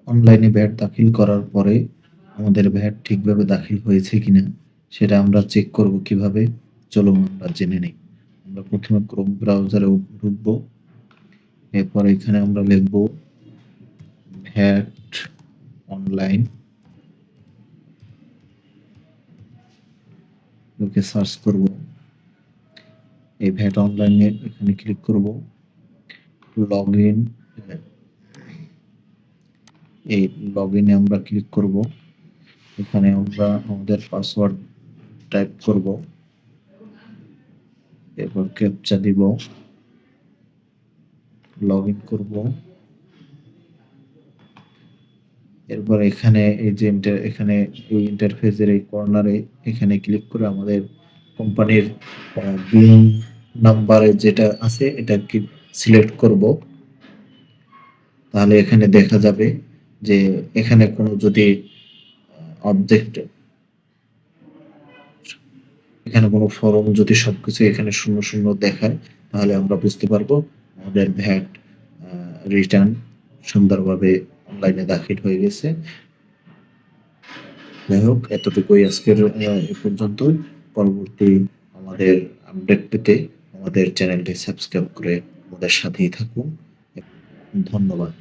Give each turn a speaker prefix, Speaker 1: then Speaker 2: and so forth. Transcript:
Speaker 1: অনলাইনে ভ্যাট দাখিল করার পরে আমাদের ভ্যাট ঠিকভাবে দাখিল হয়েছে কিনা সেটা আমরা চেক করব কিভাবে? চলুন আমরা জেনে নেই। আমরা প্রথমে ক্রোম ব্রাউজারে ঢুকবো। এরপর এখানে আমরা লিখব ভ্যাট অনলাইন। ওকে সার্চ করব। এই ভ্যাট অনলাইনে এখানে ক্লিক করব। লগইন, এই লগইনে আমরা ক্লিক করব। এখানে আমরা আমাদের পাসওয়ার্ড টাইপ করব। এরপর ক্যাপচা দিব, লগইন করব। এরপর এখানে এই যে এখানে এই ইন্টারফেসের এই কর্নারে এখানে ক্লিক করে আমাদের কোম্পানির বিল নাম্বারে যেটা আছে এটা কি সিলেক্ট করব। তাহলে এখানে দেখা যাবে যে এখানে কোনো যদি অবজেক্ট, এখানে কোনো ফরম যদি সবকিছু এখানে শূন্য শূন্য দেখায় তাহলে আমরা বুঝতে পারবো আমাদের ভ্যাট রিটার্ন সুন্দরভাবে অনলাইনে দাখিল হয়ে গেছে। যাই হোক, এতটুকুই আজকের এ পর্যন্তই। পরবর্তী আমাদের আপডেট পেতে আমাদের চ্যানেলটি সাবস্ক্রাইব করে আমাদের সাথেই থাকুন। ধন্যবাদ।